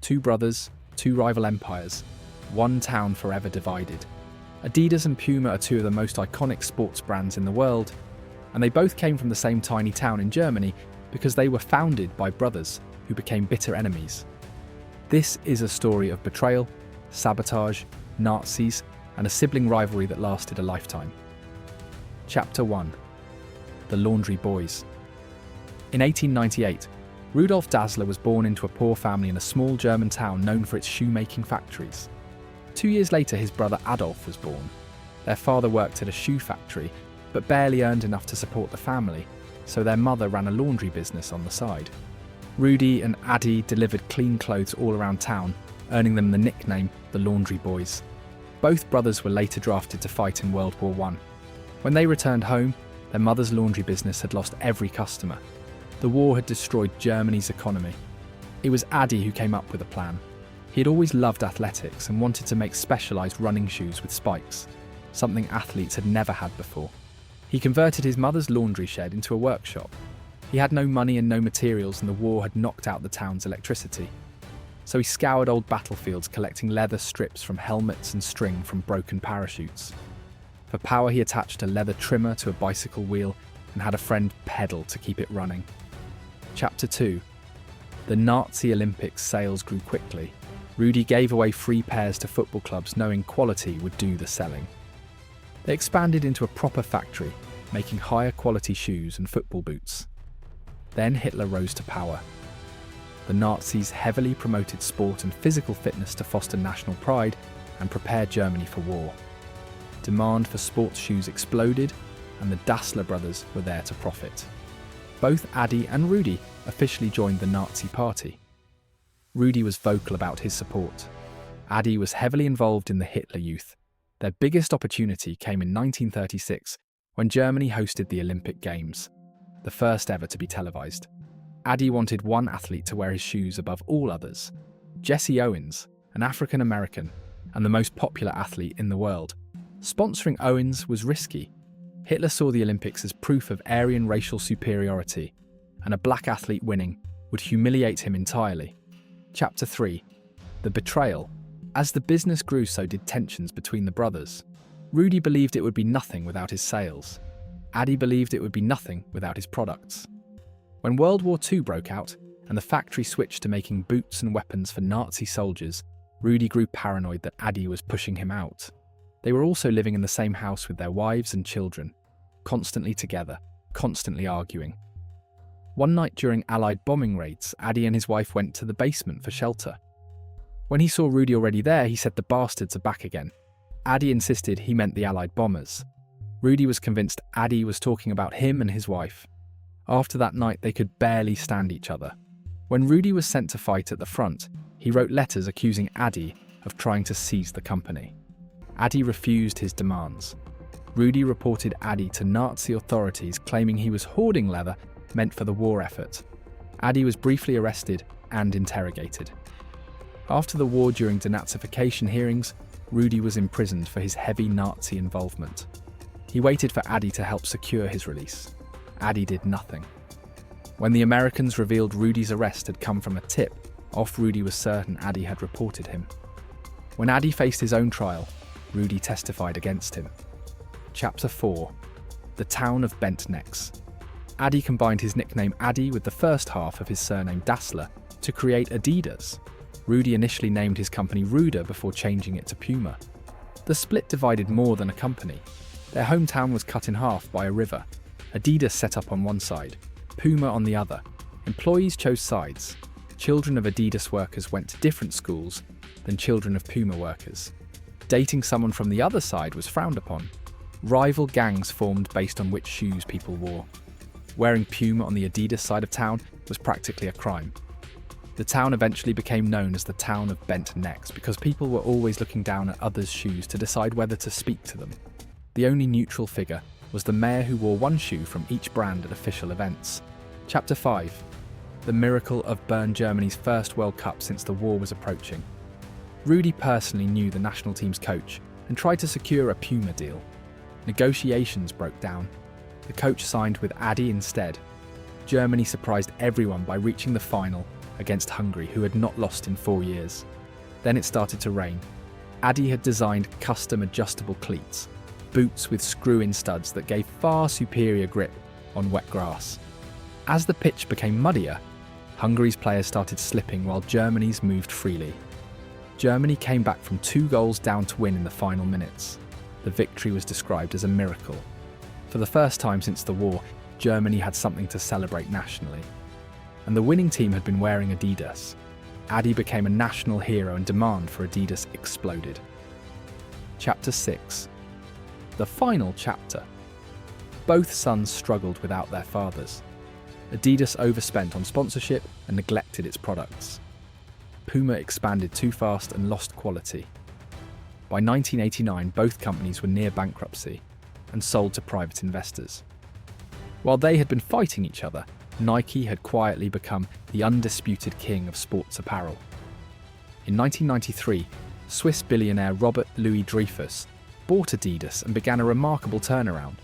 Two brothers, two rival empires, one town forever divided. Adidas and Puma are two of the most iconic sports brands in the world, and they both came from the same tiny town in Germany because they were founded by brothers who became bitter enemies. This is a story of betrayal, sabotage, Nazis, and a sibling rivalry that lasted a lifetime. Chapter 1. The Laundry Boys. In 1898, Rudolf Dassler was born into a poor family in a small German town known for its shoemaking factories. 2 years later, his brother Adolf was born. Their father worked at a shoe factory, but barely earned enough to support the family, so their mother ran a laundry business on the side. Rudy and Adi delivered clean clothes all around town, earning them the nickname the Laundry Boys. Both brothers were later drafted to fight in World War I. When they returned home, their mother's laundry business had lost every customer. The war had destroyed Germany's economy. It was Adi who came up with a plan. He had always loved athletics and wanted to make specialised running shoes with spikes, something athletes had never had before. He converted his mother's laundry shed into a workshop. He had no money and no materials, and the war had knocked out the town's electricity. So he scoured old battlefields, collecting leather strips from helmets and string from broken parachutes. For power, he attached a leather trimmer to a bicycle wheel and had a friend pedal to keep it running. Chapter 2. The Nazi Olympics sales grew quickly. Rudy gave away free pairs to football clubs, knowing quality would do the selling. They expanded into a proper factory, making higher quality shoes and football boots. Then Hitler rose to power. The Nazis heavily promoted sport and physical fitness to foster national pride and prepare Germany for war. Demand for sports shoes exploded, and the Dassler brothers were there to profit. Both Adi and Rudy officially joined the Nazi Party. Rudy was vocal about his support. Adi was heavily involved in the Hitler Youth. Their biggest opportunity came in 1936 when Germany hosted the Olympic Games, the first ever to be televised. Adi wanted one athlete to wear his shoes above all others: Jesse Owens, an African American and the most popular athlete in the world. Sponsoring Owens was risky. Hitler saw the Olympics as proof of Aryan racial superiority, and a black athlete winning would humiliate him entirely. Chapter 3. The Betrayal. As the business grew, so did tensions between the brothers. Rudy believed it would be nothing without his sales. Adi believed it would be nothing without his products. When World War II broke out and the factory switched to making boots and weapons for Nazi soldiers, Rudy grew paranoid that Adi was pushing him out. They were also living in the same house with their wives and children, constantly together, constantly arguing. One night during Allied bombing raids, Adi and his wife went to the basement for shelter. When he saw Rudy already there, he said the bastards are back again. Adi insisted he meant the Allied bombers. Rudy was convinced Adi was talking about him and his wife. After that night, they could barely stand each other. When Rudy was sent to fight at the front, he wrote letters accusing Adi of trying to seize the company. Adi refused his demands. Rudy reported Adi to Nazi authorities, claiming he was hoarding leather meant for the war effort. Adi was briefly arrested and interrogated. After the war, during denazification hearings, Rudy was imprisoned for his heavy Nazi involvement. He waited for Adi to help secure his release. Adi did nothing. When the Americans revealed Rudy's arrest had come from a tip off, Rudy was certain Adi had reported him. When Adi faced his own trial, Rudy testified against him. Chapter 4. The Town of Bent Necks. Adi combined his nickname Adi with the first half of his surname Dassler to create Adidas. Rudy initially named his company Ruder before changing it to Puma. The split divided more than a company. Their hometown was cut in half by a river. Adidas set up on one side, Puma on the other. Employees chose sides. Children of Adidas workers went to different schools than children of Puma workers. Dating someone from the other side was frowned upon. Rival gangs formed based on which shoes people wore. Wearing Puma on the Adidas side of town was practically a crime. The town eventually became known as the Town of Bent Necks because people were always looking down at others' shoes to decide whether to speak to them. The only neutral figure was the mayor, who wore one shoe from each brand at official events. Chapter 5. The miracle of Bern, Germany's first World Cup since the war was approaching. Rudy personally knew the national team's coach and tried to secure a Puma deal. Negotiations broke down. The coach signed with Adi instead. Germany surprised everyone by reaching the final against Hungary, who had not lost in 4 years. Then it started to rain. Adi had designed custom adjustable cleats, boots with screw-in studs that gave far superior grip on wet grass. As the pitch became muddier, Hungary's players started slipping while Germany's moved freely. Germany came back from 2 goals down to win in the final minutes. The victory was described as a miracle. For the first time since the war, Germany had something to celebrate nationally. And the winning team had been wearing Adidas. Adi became a national hero and demand for Adidas exploded. Chapter 6. The final chapter. Both sons struggled without their fathers. Adidas overspent on sponsorship and neglected its products. Puma expanded too fast and lost quality. By 1989, both companies were near bankruptcy and sold to private investors. While they had been fighting each other, Nike had quietly become the undisputed king of sports apparel. In 1993, Swiss billionaire Robert Louis Dreyfus bought Adidas and began a remarkable turnaround,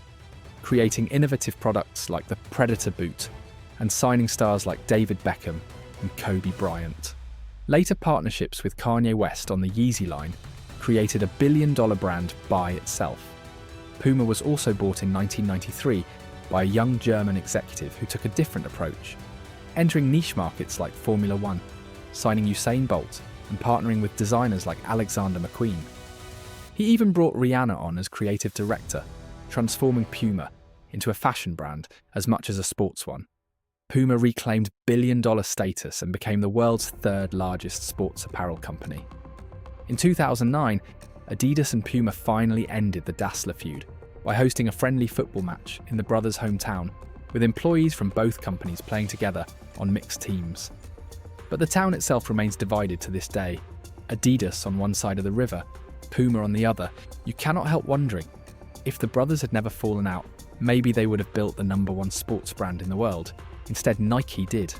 creating innovative products like the Predator boot and signing stars like David Beckham and Kobe Bryant. Later partnerships with Kanye West on the Yeezy line created a billion-dollar brand by itself. Puma was also bought in 1993 by a young German executive who took a different approach, entering niche markets like Formula One, signing Usain Bolt, and partnering with designers like Alexander McQueen. He even brought Rihanna on as creative director, transforming Puma into a fashion brand as much as a sports one. Puma reclaimed billion-dollar status and became the world's 3rd largest sports apparel company. In 2009, Adidas and Puma finally ended the Dassler feud by hosting a friendly football match in the brothers' hometown, with employees from both companies playing together on mixed teams. But the town itself remains divided to this day. Adidas on one side of the river, Puma on the other. You cannot help wondering, if the brothers had never fallen out, maybe they would have built the #1 sports brand in the world. Instead, Nike did.